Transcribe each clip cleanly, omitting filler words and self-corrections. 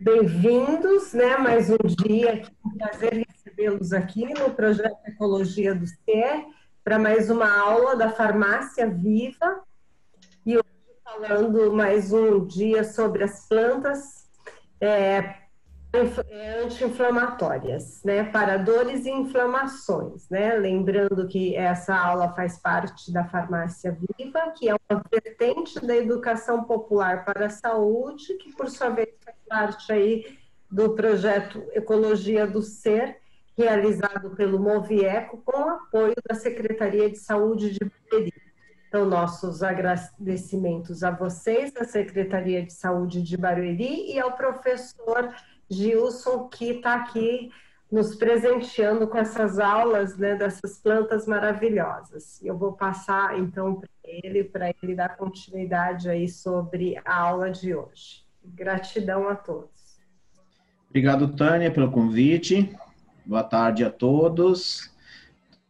Bem-vindos, né? Mais um dia, é um prazer recebê-los aqui no Projeto Ecologia do Ser, para mais uma aula da Farmácia Viva. E hoje falando mais um dia sobre as plantas anti-inflamatórias, né? Para dores e inflamações, né? Lembrando que essa aula faz parte da Farmácia Viva, que é uma vertente da educação popular para a saúde, que por sua vez faz parte aí do projeto Ecologia do Ser, realizado pelo Movieco, com o apoio da Secretaria de Saúde de Barueri. Então, nossos agradecimentos a vocês, da Secretaria de Saúde de Barueri, e ao professor Gilson, que está aqui nos presenteando com essas aulas, né, dessas plantas maravilhosas. Eu vou passar, então, para ele dar continuidade aí sobre a aula de hoje. Gratidão a todos. Obrigado, Tânia, pelo convite. Boa tarde a todos.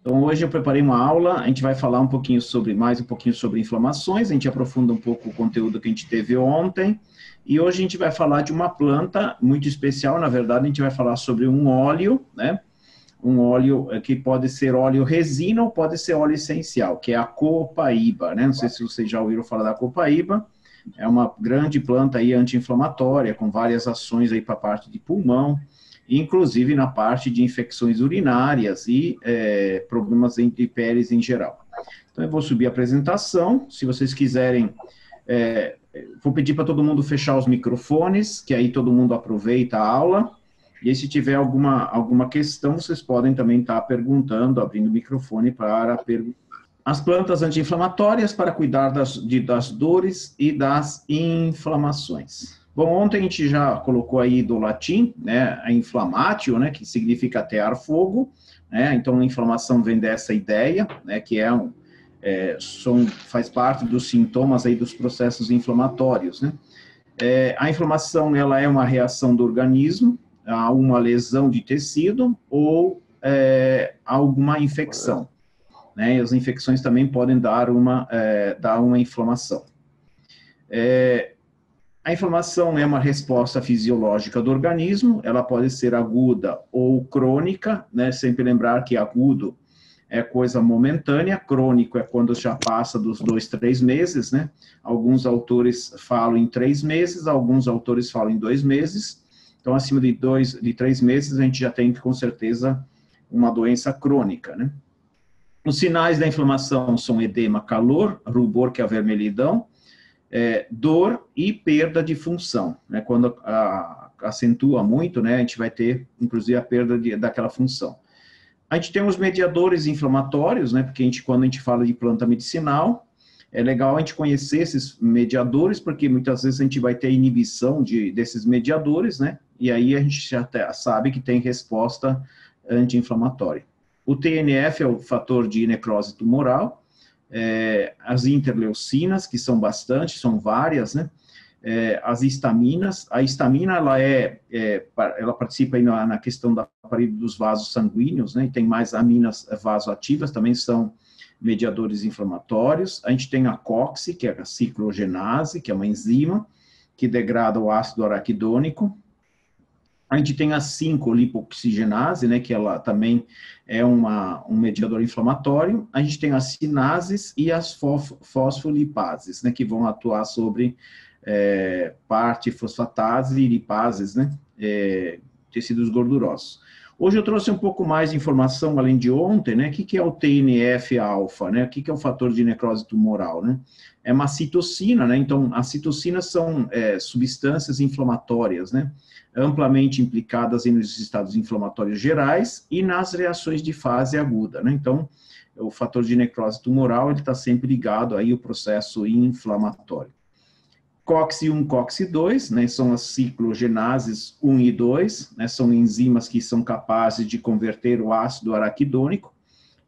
Então, hoje eu preparei uma aula, a gente vai falar mais um pouquinho sobre inflamações, a gente aprofunda um pouco o conteúdo que a gente teve ontem, e hoje a gente vai falar de uma planta muito especial. Na verdade, a gente vai falar sobre um óleo, né? Um óleo que pode ser óleo resina ou pode ser óleo essencial, que é a copaíba, né? Não sei se vocês já ouviram falar da copaíba. É uma grande planta aí anti-inflamatória, com várias ações aí para a parte de pulmão, inclusive na parte de infecções urinárias e problemas de peles em geral. Então, eu vou subir a apresentação. Se vocês quiserem, vou pedir para todo mundo fechar os microfones, que aí todo mundo aproveita a aula. E aí, se tiver alguma questão, vocês podem também estar perguntando, abrindo o microfone para perguntar. As plantas anti-inflamatórias para cuidar das dores e das inflamações. Bom, ontem a gente já colocou aí do latim, né, a inflamatio, né, que significa atear fogo, né, então a inflamação vem dessa ideia, né, que faz parte dos sintomas aí dos processos inflamatórios, né. A inflamação, ela é uma reação do organismo a uma lesão de tecido ou alguma infecção. Né, e as infecções também podem dar uma inflamação. A inflamação é uma resposta fisiológica do organismo, ela pode ser aguda ou crônica, né, sempre lembrar que agudo é coisa momentânea, crônico é quando já passa dos 2, 3 meses, né, alguns autores falam em 3 meses, alguns autores falam em 2 meses, então acima de 3 meses a gente já tem com certeza uma doença crônica, né. Os sinais da inflamação são edema, calor, rubor, que é a vermelhidão, dor e perda de função, né? Quando acentua muito, né, a gente vai ter, inclusive, a perda daquela função. A gente tem os mediadores inflamatórios, né, porque quando a gente fala de planta medicinal, é legal a gente conhecer esses mediadores, porque muitas vezes a gente vai ter inibição desses mediadores, né, e aí a gente já sabe que tem resposta anti-inflamatória. O TNF é o fator de necrose tumoral, as interleucinas, que são várias, né? As histaminas. A histamina, ela participa aí na questão da aparelho dos vasos sanguíneos, né? E tem mais aminas vasoativas, também são mediadores inflamatórios. A gente tem a COX, que é a ciclogenase, que é uma enzima que degrada o ácido araquidônico. A gente tem a 5-lipoxigenase, né, que ela também é um mediador inflamatório. A gente tem as sinases e as fosfolipases, né, que vão atuar sobre parte fosfatase e lipases, né, tecidos gordurosos. Hoje eu trouxe um pouco mais de informação, além de ontem, né, o que é o TNF-alfa, né, o que é o fator de necrose tumoral, né? É uma citocina, né, então as citocinas são substâncias inflamatórias, né, amplamente implicadas nos estados inflamatórios gerais e nas reações de fase aguda, né, então o fator de necrose tumoral, ele está sempre ligado aí ao processo inflamatório. COX-1, COX-2, né, são as ciclogenases 1 e 2, né, são enzimas que são capazes de converter o ácido araquidônico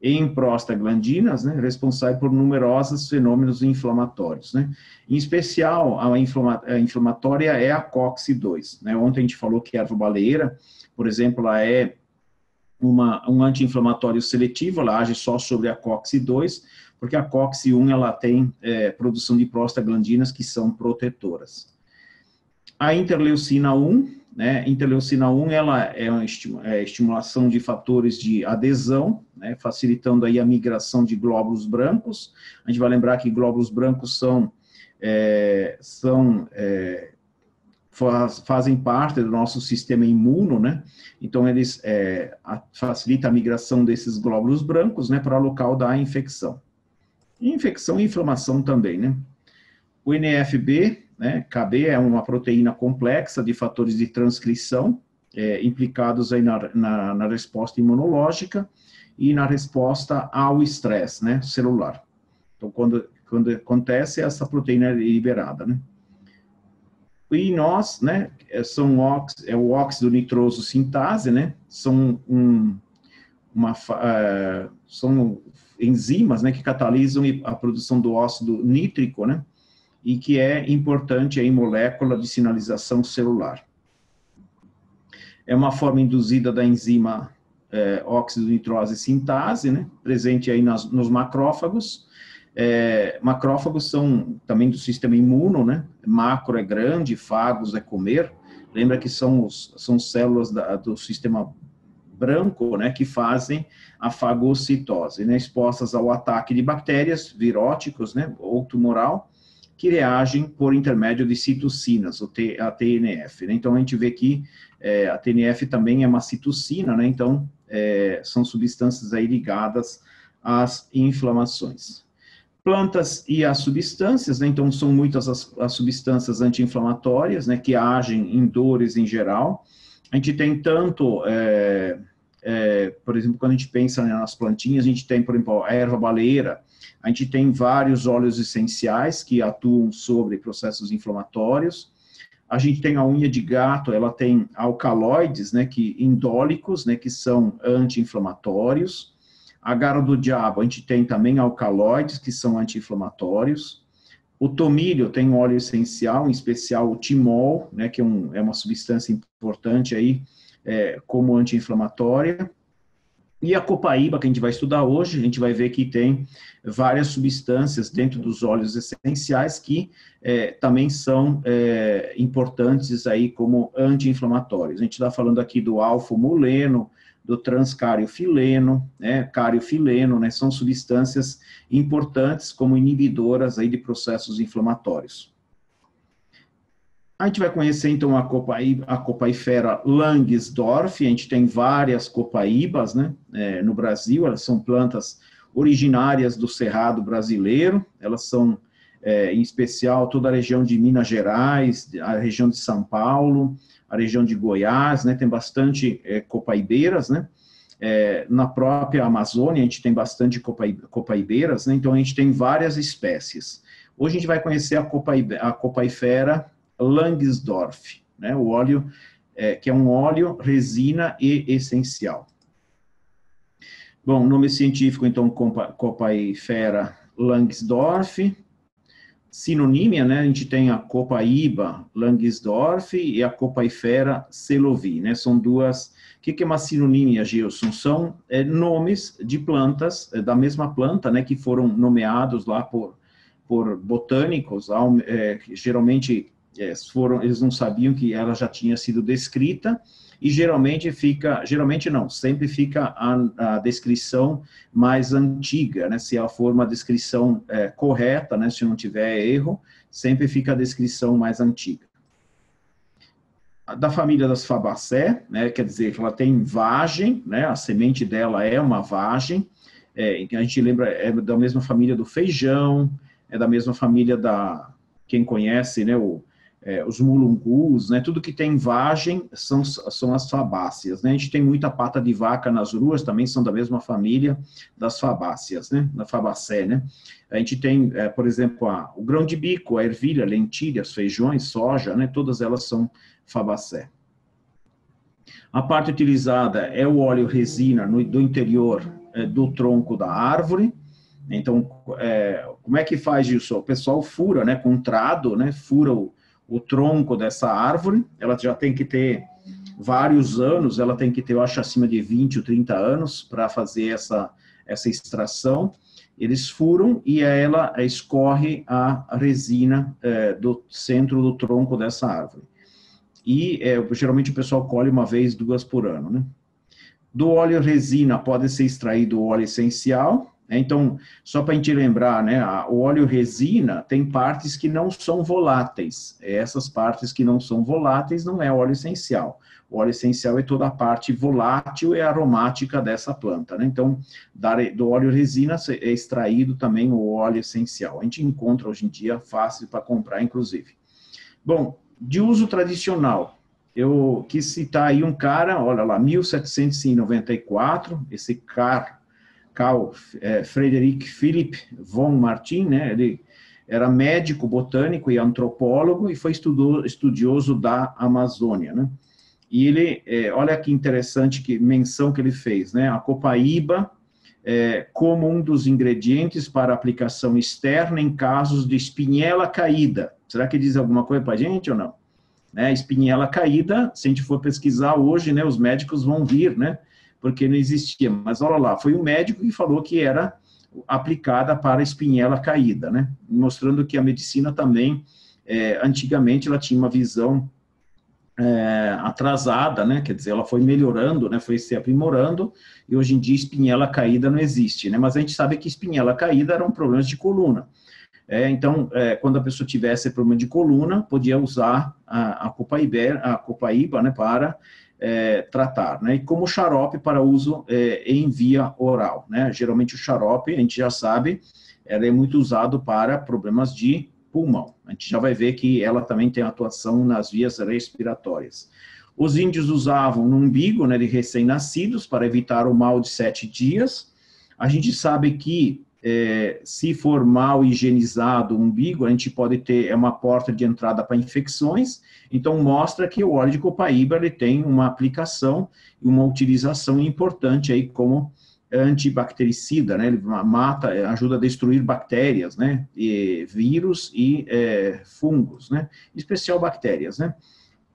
em prostaglandinas, né, responsável por numerosos fenômenos inflamatórios, né. Em especial, a inflamatória é a COX-2, né. Ontem a gente falou que a erva baleeira, por exemplo, ela é um anti-inflamatório seletivo, ela age só sobre a COX-2, porque a COX-1 ela tem produção de prostaglandinas que são protetoras. A interleucina 1, né, interleucina 1 ela é uma estimulação de fatores de adesão, né, facilitando aí a migração de glóbulos brancos. A gente vai lembrar que glóbulos brancos fazem parte do nosso sistema imuno, né? Então, eles facilitam a migração desses glóbulos brancos, né, para o local da infecção. Infecção e inflamação também, né? O NF-B, né, KB, é uma proteína complexa de fatores de transcrição, implicados aí na resposta imunológica e na resposta ao estresse, né, celular. Então, quando acontece, essa proteína é liberada, né? E nós, né, o óxido nitroso sintase, né, são enzimas, né, que catalisam a produção do óxido nítrico, né, e que é importante em molécula de sinalização celular. É uma forma induzida da enzima óxido nitrose sintase, né, presente aí nos macrófagos. Macrófagos são também do sistema imuno, né? Macro é grande, fagos é comer. Lembra que são células do sistema branco, né, que fazem a fagocitose, né, expostas ao ataque de bactérias, viróticos, né, ou tumoral, que reagem por intermédio de citocinas, a TNF, né? Então a gente vê que a TNF também é uma citocina, né? Então são substâncias aí ligadas às inflamações. Plantas e as substâncias, né? Então são muitas as substâncias anti-inflamatórias, né, que agem em dores em geral. A gente tem tanto, por exemplo, quando a gente pensa, né, nas plantinhas, a gente tem, por exemplo, a erva baleeira, a gente tem vários óleos essenciais que atuam sobre processos inflamatórios. A gente tem a unha de gato, ela tem alcaloides, né, indólicos, né, que são anti-inflamatórios. A gara do diabo, a gente tem também alcaloides, que são anti-inflamatórios. O tomilho tem um óleo essencial, em especial o timol, né, que é uma substância importante aí, como anti-inflamatória. E a copaíba, que a gente vai estudar hoje, a gente vai ver que tem várias substâncias dentro dos óleos essenciais que também são importantes aí como anti-inflamatórios. A gente está falando aqui do alfa-muleno, do transcariofileno, né, cariofileno, né, são substâncias importantes como inibidoras aí de processos inflamatórios. A gente vai conhecer, então, a Copaifera Langsdorff. A gente tem várias copaíbas, né, no Brasil. Elas são plantas originárias do Cerrado brasileiro. Elas são, em especial, toda a região de Minas Gerais, a região de São Paulo, a região de Goiás, né, tem bastante copaibeiras, né. Na própria Amazônia, a gente tem bastante copaibeiras, né, então a gente tem várias espécies. Hoje a gente vai conhecer a Copaifera Langsdorff, né, o óleo, que é um óleo, resina e essencial. Bom, nome científico, então, Copaifera Langsdorff. Sinonímia, né, a gente tem a Copaíba Langsdorff e a Copaifera selovi, né, são duas. O que é uma sinonímia, Gilson? São nomes de plantas, da mesma planta, né, que foram nomeados lá por botânicos, geralmente eles não sabiam que ela já tinha sido descrita, e sempre fica a descrição mais antiga, né? Se ela for uma descrição correta, né? Se não tiver erro, sempre fica a descrição mais antiga. Da família das Fabaceae, né? Quer dizer que ela tem vagem, né? A semente dela é uma vagem, a gente lembra, é da mesma família do feijão, é da mesma família quem conhece, né? Os mulungus, né, tudo que tem vagem são as fabáceas, né, a gente tem muita pata de vaca nas ruas, também são da mesma família das fabáceas, né, da Fabaceae, né, a gente tem, por exemplo, o grão de bico, a ervilha, lentilhas, feijões, soja, né, todas elas são Fabaceae. A parte utilizada é o óleo resina do interior do tronco da árvore. Então, como é que faz isso? O pessoal fura, né, com um trado, né, fura o tronco dessa árvore, ela já tem que ter vários anos, ela tem que ter, eu acho, acima de 20 ou 30 anos para fazer essa extração. Eles furam e ela escorre a resina do centro do tronco dessa árvore. E geralmente o pessoal colhe uma vez, 2 por ano, né? Do óleo resina pode ser extraído o óleo essencial. Então, só para a gente lembrar, né, o óleo resina tem partes que não são voláteis. Essas partes que não são voláteis não é óleo essencial. O óleo essencial é toda a parte volátil e aromática dessa planta, né? Então, do óleo resina é extraído também o óleo essencial. A gente encontra hoje em dia fácil para comprar, inclusive. Bom, de uso tradicional, eu quis citar aí um cara, olha lá, 1794, esse Carl Friedrich Philipp von Martin, né? Ele era médico, botânico e antropólogo e foi estudioso da Amazônia, né? E ele, olha que interessante menção que ele fez, né? A copaíba como um dos ingredientes para aplicação externa em casos de espinhela caída. Será que diz alguma coisa para a gente ou não? Né? Espinhela caída, se a gente for pesquisar hoje, né, os médicos vão vir, né? Porque não existia. Mas olha lá, foi um médico que falou que era aplicada para espinhela caída, né? Mostrando que a medicina também, antigamente, ela tinha uma visão atrasada, né? Quer dizer, ela foi melhorando, né? Foi se aprimorando, e hoje em dia espinhela caída não existe, né? Mas a gente sabe que espinhela caída eram problemas de coluna. Então, quando a pessoa tivesse problema de coluna, podia usar a copaíba, né, para tratar, né? E como xarope para uso em via oral, né? Geralmente o xarope, a gente já sabe, ela é muito usado para problemas de pulmão. A gente já vai ver que ela também tem atuação nas vias respiratórias. Os índios usavam no umbigo, né, de recém-nascidos para evitar o mal de 7 dias. A gente sabe que se for mal higienizado o umbigo, a gente pode ter uma porta de entrada para infecções, então mostra que o óleo de copaíba ele tem uma aplicação e uma utilização importante aí como antibactericida, né? Ele mata, ajuda a destruir bactérias, né? Vírus e fungos, né? Em especial bactérias, né?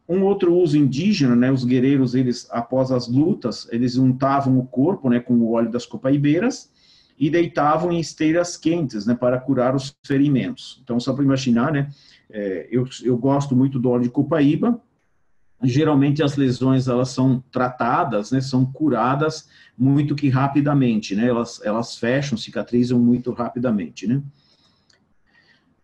Um outro uso indígena, né? Os guerreiros, eles após as lutas, eles untavam o corpo, né, com o óleo das copaibeiras e deitavam em esteiras quentes, né, para curar os ferimentos. Então, só para imaginar, né, eu gosto muito do óleo de copaíba. Geralmente as lesões, elas são tratadas, né, são curadas muito que rapidamente, né, elas fecham, cicatrizam muito rapidamente, né.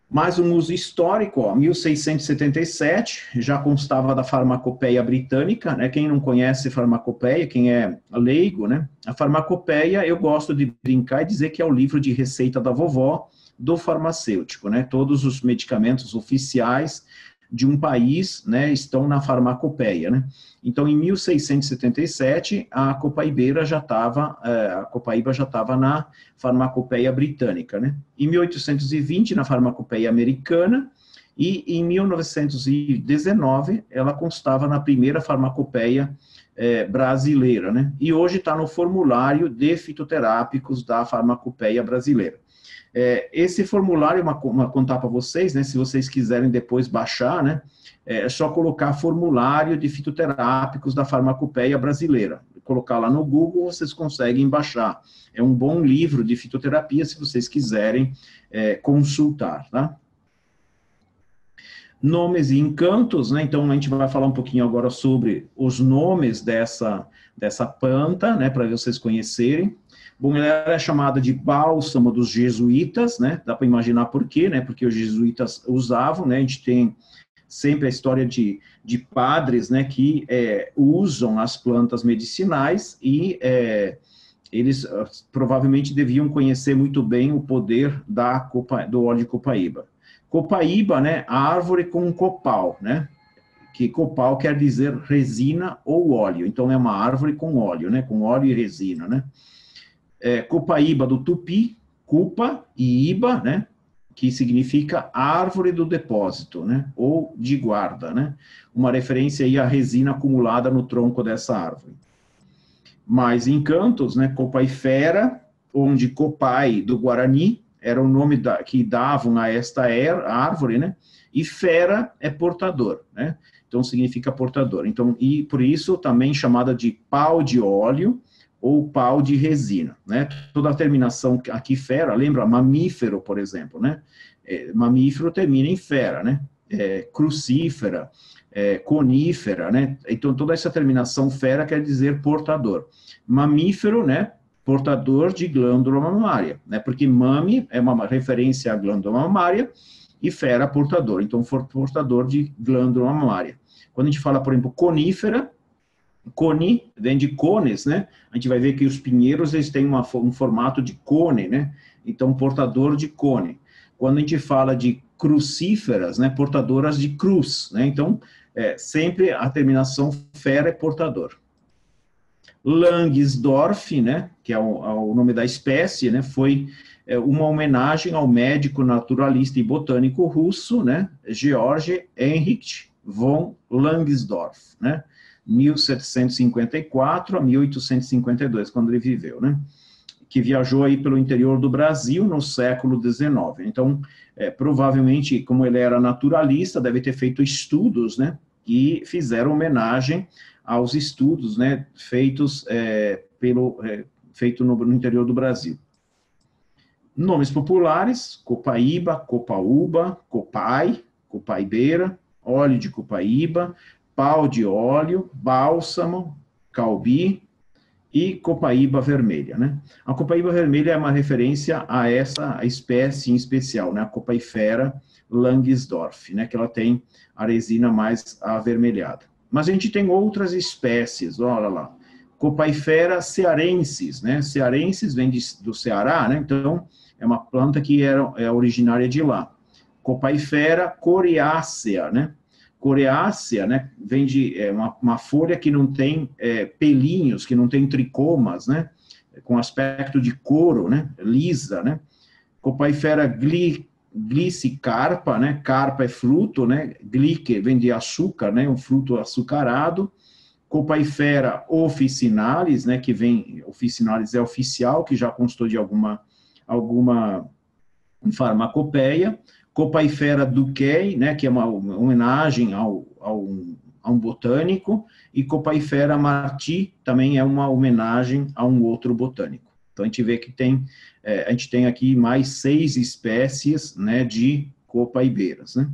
Mais um uso histórico, ó, 1677, já constava da farmacopeia britânica, né? Quem não conhece farmacopeia, quem é leigo, né? A farmacopeia, eu gosto de brincar e dizer que é o livro de receita da vovó do farmacêutico, né? Todos os medicamentos oficiais de um país, né, estão na farmacopeia, né? Então, em 1677, a copaíba já estava na farmacopeia britânica, né? Em 1820, na farmacopeia americana, e em 1919, ela constava na primeira farmacopeia brasileira, né? E hoje está no formulário de fitoterápicos da farmacopeia brasileira. Esse formulário, contar para vocês, né, se vocês quiserem depois baixar, né, é só colocar formulário de fitoterápicos da farmacopeia brasileira. Colocar lá no Google, vocês conseguem baixar. É um bom livro de fitoterapia, se vocês quiserem consultar, tá? Nomes e encantos, né? Então, a gente vai falar um pouquinho agora sobre os nomes dessa planta, né? Para vocês conhecerem. Bom, ela era chamada de bálsamo dos jesuítas, né? Dá para imaginar por quê, né? Porque os jesuítas usavam, né? A gente tem sempre a história de padres, né? Que usam as plantas medicinais e eles provavelmente deviam conhecer muito bem o poder do óleo de copaíba. Copaíba, né, árvore com copal, né, que copal quer dizer resina ou óleo, então é uma árvore com óleo, né, com óleo e resina, né. Copaíba do tupi, cupa e iba, né, que significa árvore do depósito, né, ou de guarda, né, uma referência aí à resina acumulada no tronco dessa árvore. Mais encantos, né, copaifera, onde copai do Guarani era o nome que davam a esta árvore, né, e fera é portador, né, então significa portador. Então, e por isso também chamada de pau de óleo ou pau de resina, né, toda a terminação aqui fera, lembra mamífero, por exemplo, né, mamífero termina em fera, né, crucífera, conífera, né? Então, toda essa terminação fera quer dizer portador. Mamífero, né? Portador de glândula mamária, né? Porque mame é uma referência à glândula mamária e fera, portador. Então, portador de glândula mamária. Quando a gente fala, por exemplo, conífera, cone vem de cones, né? A gente vai ver que os pinheiros, eles têm um formato de cone, né? Então, portador de cone. Quando a gente fala de crucíferas, né? Portadoras de cruz, né? Então, sempre a terminação fera é portador. Langsdorff, né, que é o nome da espécie, né, foi uma homenagem ao médico naturalista e botânico russo, né, Georg Henrich von Langsdorff, né, 1754 a 1852, quando ele viveu, né, que viajou aí pelo interior do Brasil no século XIX. Então, provavelmente, como ele era naturalista, deve ter feito estudos, né, e fizeram homenagem aos estudos, né, feitos no interior do Brasil. Nomes populares: copaíba, copaúba, copai, copaibeira, óleo de copaíba, pau de óleo, bálsamo, calbi e copaíba vermelha, né? A copaíba vermelha é uma referência a essa espécie em especial, né, a copaifera Langsdorff, né, que ela tem a resina mais avermelhada. Mas a gente tem outras espécies, olha lá, copaifera cearensis, né, cearensis vem do Ceará, né, então é uma planta que é originária de lá. Copaifera coriácea, né, coriácea, né, vem de uma folha que não tem pelinhos, que não tem tricomas, né, com aspecto de couro, né, lisa, né. Copaifera glicicarpa, né, carpa é fruto, né, glique vem de açúcar, né, um fruto açucarado. Copaifera officinalis, né, que vem, officinalis é oficial, que já constou de alguma farmacopeia. Copaifera duquei, né, que é uma homenagem a um botânico, e Copaifera marti também é uma homenagem a um outro botânico. Então, a gente vê que a gente tem aqui mais 6 espécies, né, de copaibeiras, né.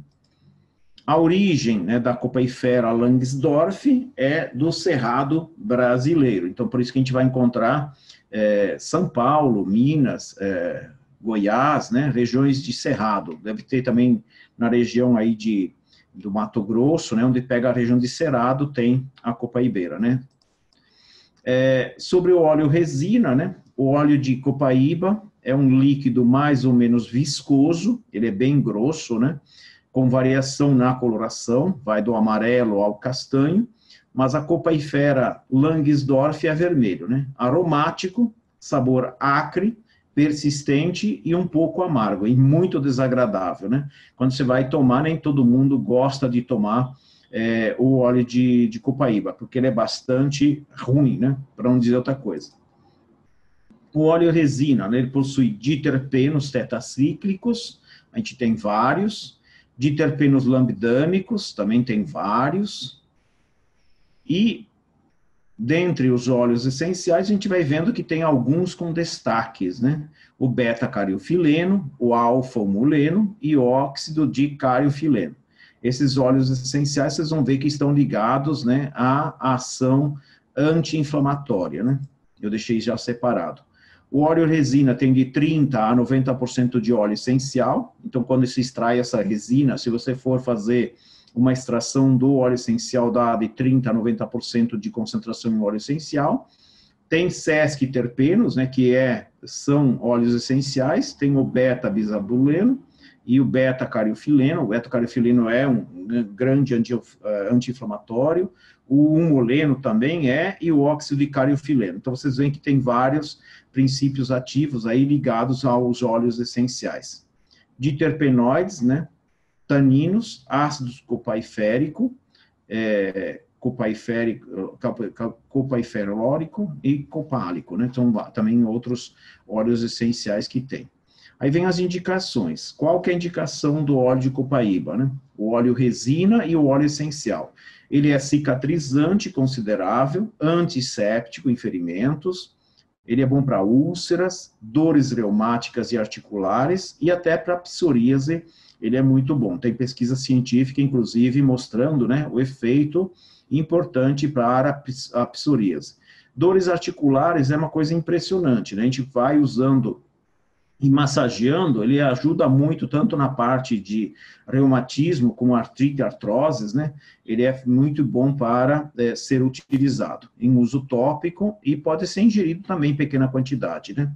A origem, né, da Copaifera Langsdorff é do Cerrado brasileiro. Então, por isso que a gente vai encontrar São Paulo, Minas, Goiás, né, regiões de cerrado. Deve ter também na região aí do Mato Grosso, né, onde pega a região de cerrado, tem a copaibeira, né. Sobre o óleo resina, né, o óleo de copaíba é um líquido mais ou menos viscoso, ele é bem grosso, né, com variação na coloração, vai do amarelo ao castanho, mas a copaifera Langsdorff é vermelho, né, aromático, sabor acre, persistente e um pouco amargo, e muito desagradável, né? Quando você vai tomar, nem todo mundo gosta de tomar o óleo de copaíba, porque ele é bastante ruim, né? Para não dizer outra coisa. O óleo resina, né? Ele possui diterpenos tetacíclicos, a gente tem vários, diterpenos lambdâmicos, também tem vários, e dentre os óleos essenciais, a gente vai vendo que tem alguns com destaques, né? O beta-cariofileno, o alfa-humuleno e o óxido de cariofileno. Esses óleos essenciais, vocês vão ver que estão ligados, né, à ação anti-inflamatória, né? Eu deixei já separado. O óleo resina tem de 30% a 90% de óleo essencial, então quando se extrai essa resina, se você for fazer uma extração do óleo essencial, dá de 30% a 90% de concentração em óleo essencial. Tem sesquiterpenos, né, que são óleos essenciais, tem o beta-bisabuleno e o beta-cariofileno. O beta-cariofileno é um grande anti-inflamatório, o humoleno também e o óxido de cariofileno. Então, vocês veem que tem vários princípios ativos aí ligados aos óleos essenciais. Diterpenoides, né, taninos, ácidos copaiférico, copaiferólico e copálico, né? Então, também outros óleos essenciais que tem. Aí vem as indicações. Qual que é a indicação do óleo de copaíba, né? O óleo resina e o óleo essencial. Ele é cicatrizante considerável, antisséptico em ferimentos, ele é bom para úlceras, dores reumáticas e articulares e até para psoríase, ele é muito bom. Tem pesquisa científica, inclusive, mostrando, né, o efeito importante para a psoríase. Dores articulares é uma coisa impressionante, né? A gente vai usando e massageando, ele ajuda muito, tanto na parte de reumatismo, como artrite e artroses, né? Ele é muito bom para ser utilizado em uso tópico e pode ser ingerido também em pequena quantidade, né?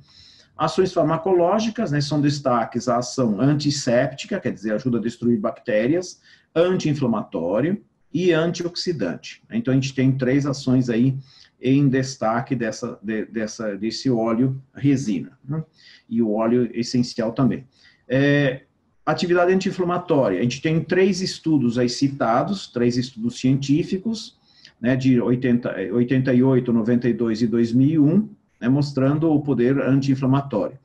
Ações farmacológicas, né, são destaques a ação antisséptica, quer dizer, ajuda a destruir bactérias, anti-inflamatório e antioxidante. Então, a gente tem 3 ações aí em destaque desse óleo resina, né? E o óleo essencial também. Atividade anti-inflamatória, a gente tem 3 estudos aí citados, 3 estudos científicos, né, de 88, 92 e 2001, né, mostrando o poder anti-inflamatório.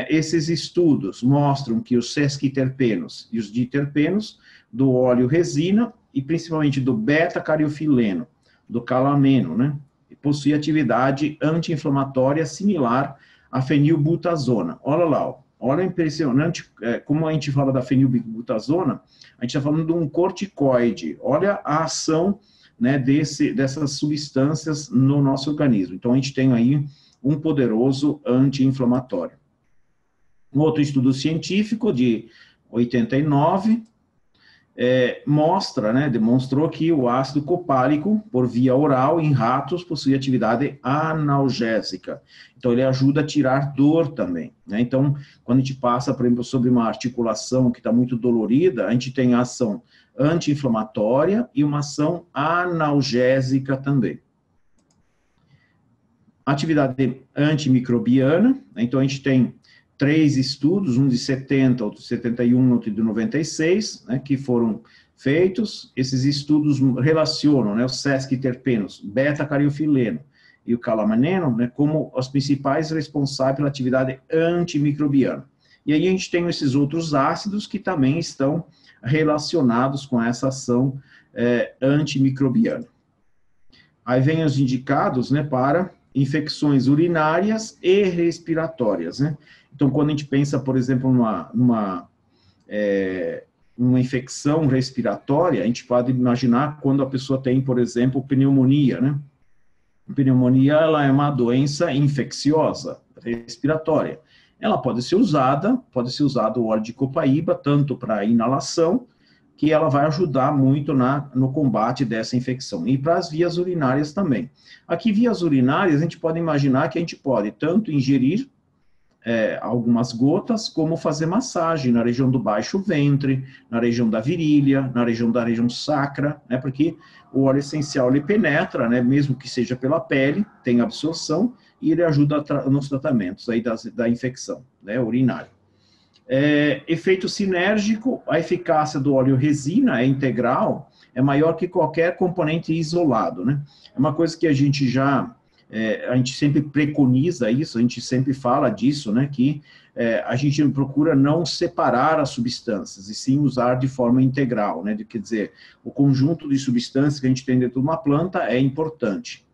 Esses estudos mostram que os sesquiterpenos e os diterpenos do óleo resina, e principalmente do beta-cariofileno, do calameno, né, possui atividade anti-inflamatória similar à fenilbutazona. Olha lá, olha impressionante como a gente fala da fenilbutazona, a gente está falando de um corticoide. Olha a ação, né, dessas substâncias no nosso organismo. Então, a gente tem aí um poderoso anti-inflamatório. Um outro estudo científico de 89 demonstrou que o ácido copálico, por via oral, em ratos, possui atividade analgésica. Então, ele ajuda a tirar dor também, né? Então, quando a gente passa, por exemplo, sobre uma articulação que está muito dolorida, a gente tem a ação anti-inflamatória e uma ação analgésica também. Atividade antimicrobiana, então a gente tem 3 estudos, um de 70, outro de 71, outro de 96, né, que foram feitos. Esses estudos relacionam, né, os sesquiterpenos, beta-cariofileno e o calamaneno, né, como os principais responsáveis pela atividade antimicrobiana. E aí a gente tem esses outros ácidos que também estão relacionados com essa ação antimicrobiana. Aí vem os indicados, né, para infecções urinárias e respiratórias, né? Então, quando a gente pensa, por exemplo, numa infecção respiratória, a gente pode imaginar quando a pessoa tem, por exemplo, pneumonia, né? A pneumonia, ela é uma doença infecciosa respiratória. Ela pode ser usado o óleo de copaíba, tanto para inalação, que ela vai ajudar muito no combate dessa infecção. E para as vias urinárias também. Aqui, vias urinárias, a gente pode imaginar que a gente pode tanto ingerir algumas gotas, como fazer massagem na região do baixo ventre, na região da virilha, na região sacra, né, porque o óleo essencial, ele penetra, né, mesmo que seja pela pele, tem absorção, e ele ajuda nos tratamentos aí da infecção, né, urinária. Efeito sinérgico, a eficácia do óleo resina é integral, é maior que qualquer componente isolado, né? É uma coisa que a gente a gente sempre preconiza isso, a gente sempre fala disso, né? Que a gente procura não separar as substâncias, e sim usar de forma integral, né? Quer dizer, o conjunto de substâncias que a gente tem dentro de uma planta é importante.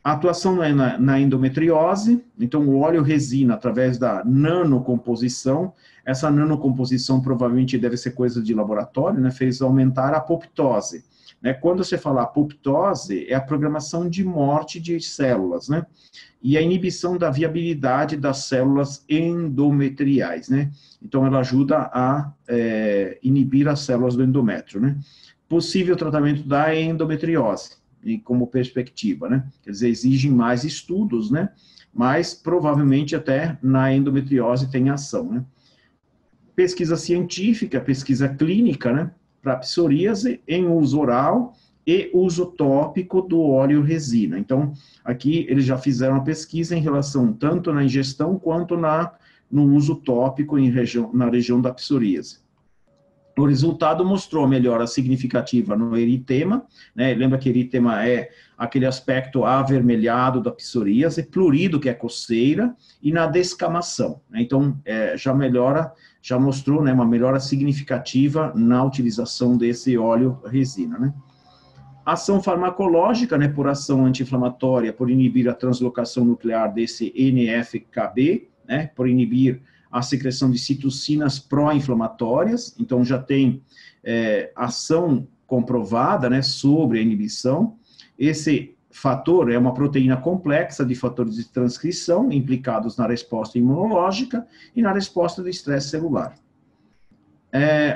A atuação na endometriose, então o óleo resina através da nanocomposição, essa nanocomposição provavelmente deve ser coisa de laboratório, né, fez aumentar a apoptose. Né? Quando você fala apoptose, é a programação de morte de células, né? E a inibição da viabilidade das células endometriais, né? Então ela ajuda a inibir as células do endométrio, né? Possível tratamento da endometriose, e como perspectiva, né? Quer dizer, exigem mais estudos, né? Mas provavelmente até na endometriose tem ação, né? Pesquisa científica, pesquisa clínica, né? Para psoríase em uso oral e uso tópico do óleo resina. Então, aqui eles já fizeram uma pesquisa em relação tanto na ingestão quanto no uso tópico na região da psoríase. O resultado mostrou melhora significativa no eritema, né? Lembra que eritema é aquele aspecto avermelhado da psoríase, plurido, que é coceira, e na descamação, né? Então, já mostrou, né, uma melhora significativa na utilização desse óleo resina, né? Ação farmacológica, né, por ação anti-inflamatória, por inibir a translocação nuclear desse NF-κB, né, por inibir a secreção de citocinas pró-inflamatórias, então já tem ação comprovada, né, sobre a inibição. Esse fator é uma proteína complexa de fatores de transcrição implicados na resposta imunológica e na resposta do estresse celular.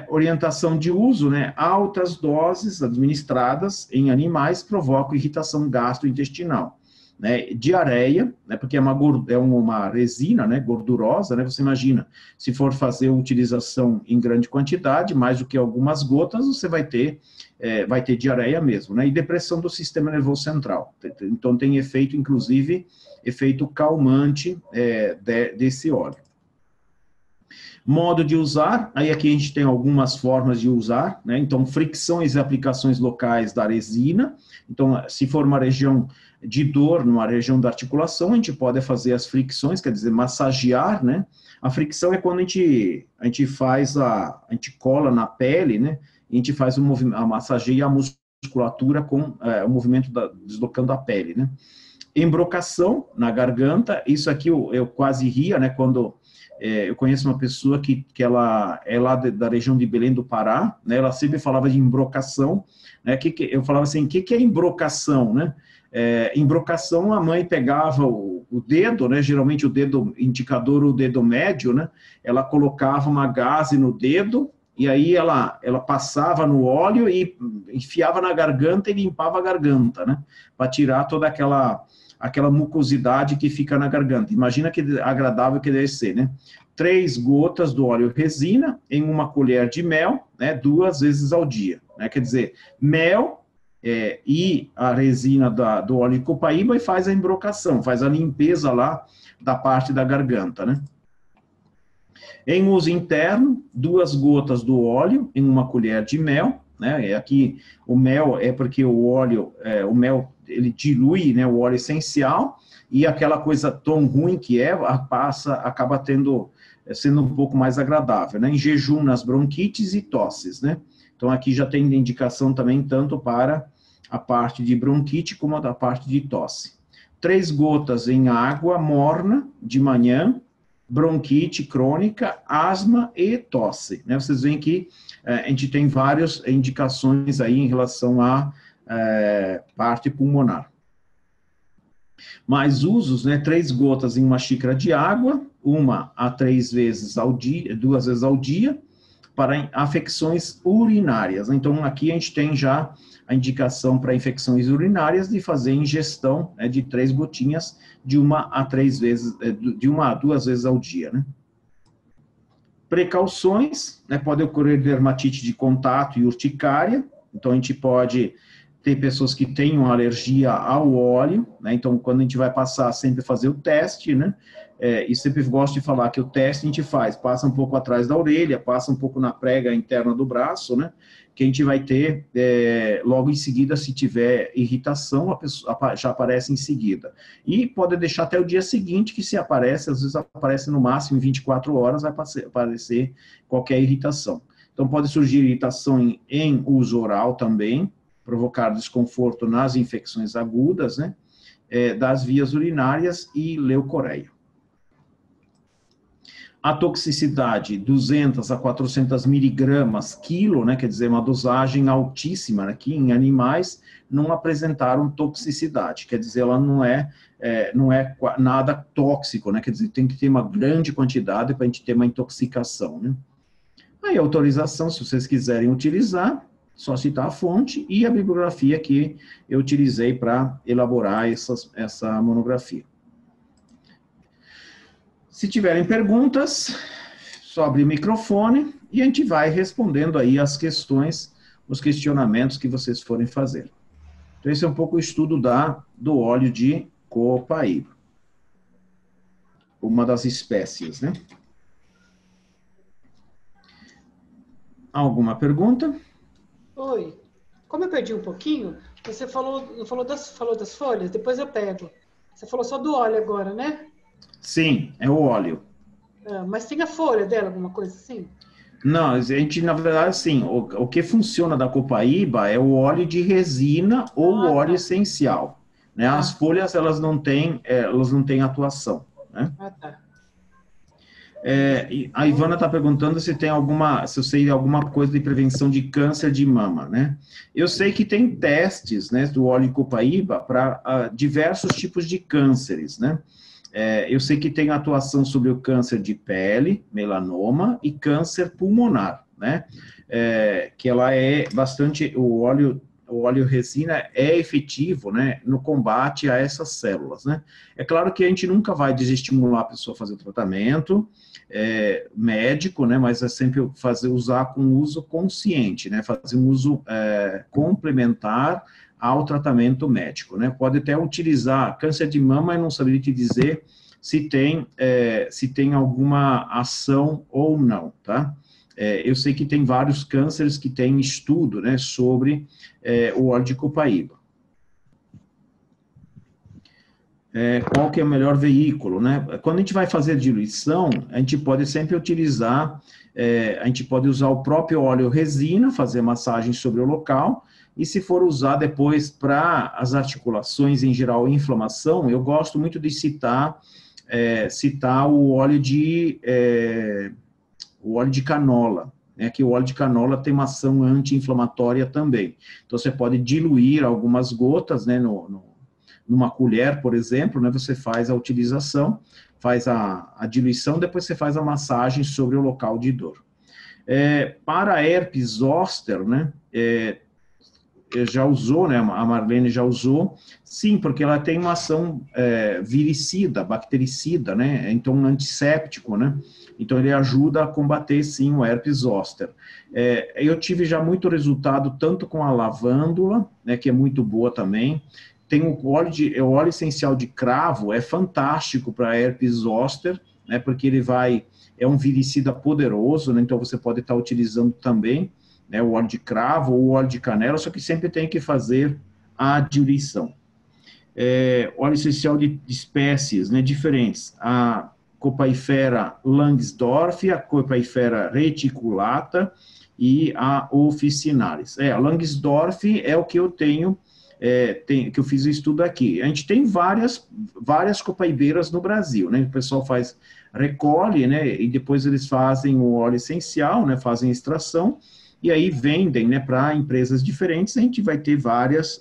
Orientação de uso, né, altas doses administradas em animais provocam irritação gastrointestinal. Né, diarreia, né, porque é uma resina, né, gordurosa, né, você imagina, se for fazer utilização em grande quantidade, mais do que algumas gotas, você vai ter diarreia mesmo, né, e depressão do sistema nervoso central. Então tem efeito, inclusive, efeito calmante desse óleo. Modo de usar, aí aqui a gente tem algumas formas de usar, né, então fricções e aplicações locais da resina, então se for uma região de dor, numa região da articulação, a gente pode fazer as fricções, quer dizer, massagear, né, a fricção é quando a gente cola na pele, né, a gente faz massageia a musculatura com o movimento deslocando a pele, né. Embrocação na garganta, isso aqui eu quase ria, né, quando eu conheço uma pessoa que ela é lá da região de Belém do Pará, né, ela sempre falava de embrocação, né, eu falava assim, o que é embrocação, né? Embrocação, a mãe pegava o dedo, né, geralmente o dedo indicador, o dedo médio, né, ela colocava uma gaze no dedo, e aí ela passava no óleo e enfiava na garganta e limpava a garganta, né, para tirar toda aquela mucosidade que fica na garganta. Imagina que agradável que deve ser, né? 3 gotas do óleo resina em uma colher de mel, né, 2 vezes ao dia, né, quer dizer, mel e a resina do óleo de copaíba e faz a embrocação, faz a limpeza lá da parte da garganta, né? Em uso interno, 2 gotas do óleo em uma colher de mel, né? Aqui o mel é porque o mel ele dilui, né, o óleo essencial e aquela coisa tão ruim que acaba sendo um pouco mais agradável, né? Em jejum nas bronquites e tosses, né? Então, aqui já tem indicação também tanto para a parte de bronquite como a da parte de tosse. 3 gotas em água morna de manhã, bronquite crônica, asma e tosse, né? Vocês veem que a gente tem várias indicações aí em relação à parte pulmonar. Mais usos, né? 3 gotas em uma xícara de água, 1 a 3 vezes ao dia, 2 vezes ao dia, para afecções urinárias. Então, aqui a gente tem já a indicação para infecções urinárias de fazer ingestão, né, de 3 gotinhas de 1 a 3 vezes, de 1 a 2 vezes ao dia, né. Precauções, né, pode ocorrer dermatite de contato e urticária, então a gente pode ter pessoas que tenham alergia ao óleo, né, então quando a gente vai passar, sempre fazer o teste, né, e sempre gosto de falar que o teste a gente passa um pouco atrás da orelha, passa um pouco na prega interna do braço, né, que a gente vai ter, logo em seguida, se tiver irritação, a pessoa já aparece em seguida. E pode deixar até o dia seguinte, que se aparece, às vezes aparece no máximo em 24 horas, vai aparecer qualquer irritação. Então pode surgir irritação em uso oral também, provocar desconforto nas infecções agudas, né? das vias urinárias e leucoreia. A toxicidade, 200 a 400 miligramas quilo, né, quer dizer, uma dosagem altíssima, né, que em animais não apresentaram toxicidade, quer dizer, ela não é nada tóxico, né, quer dizer, tem que ter uma grande quantidade para a gente ter uma intoxicação, né. Aí a autorização, se vocês quiserem utilizar, só citar a fonte e a bibliografia que eu utilizei para elaborar essa monografia. Se tiverem perguntas, só abrir o microfone e a gente vai respondendo aí as questões, os questionamentos que vocês forem fazer. Então, esse é um pouco o estudo do óleo de copaíba. Uma das espécies, né? Alguma pergunta? Oi. Como eu perdi um pouquinho, você falou das folhas, depois eu pego. Você falou só do óleo agora, né? Sim, é o óleo. Mas tem a folha dela, alguma coisa assim? Não, a gente, na verdade, sim, o que funciona da copaíba é o óleo de resina ou o óleo essencial, né? As folhas, elas não têm atuação, né? Tá. A Ivana está perguntando se eu sei alguma coisa de prevenção de câncer de mama, né? Eu sei que tem testes, né, do óleo de copaíba para diversos tipos de cânceres, né? Eu sei que tem atuação sobre o câncer de pele, melanoma e câncer pulmonar, né? Que ela é bastante, o óleo resina é efetivo, né, no combate a essas células, né? É claro que a gente nunca vai desestimular a pessoa a fazer o tratamento médico, né, mas é sempre usar com uso consciente, né, fazer um uso complementar ao tratamento médico, né? Pode até utilizar câncer de mama, eu não saberia te dizer se tem alguma ação ou não, tá? Eu sei que tem vários cânceres que têm estudo, né, sobre o óleo de copaíba. Qual que é o melhor veículo, né? Quando a gente vai fazer diluição, a gente pode sempre utilizar, a gente pode usar o próprio óleo resina, fazer massagem sobre o local, e se for usar depois para as articulações, em geral, inflamação, eu gosto muito de citar o óleo de canola, né, que o óleo de canola tem uma ação anti-inflamatória também. Então, você pode diluir algumas gotas, né, numa colher, por exemplo, né, você faz a utilização, faz a diluição, depois você faz a massagem sobre o local de dor. Para herpes zoster, né, já usou, né, a Marlene já usou, sim, porque ela tem uma ação viricida, bactericida, né, então um antisséptico, né, então ele ajuda a combater, sim, o herpes zoster. Eu tive já muito resultado, tanto com a lavândula, né, que é muito boa também, tem o óleo essencial de cravo, é fantástico para herpes zoster, né, porque ele é um viricida poderoso, né, então você pode estar utilizando também, né, o óleo de cravo ou o óleo de canela, só que sempre tem que fazer a diluição. Óleo essencial de espécies, né, diferentes, a Copaifera Langsdorff, a Copaifera reticulata e a officinalis. A Langsdorff é o que eu tenho, que eu fiz o estudo aqui. A gente tem várias copaibeiras no Brasil, né, o pessoal recolhe, né, e depois eles fazem o óleo essencial, né, fazem extração, e aí vendem, né, para empresas diferentes, a gente vai ter vários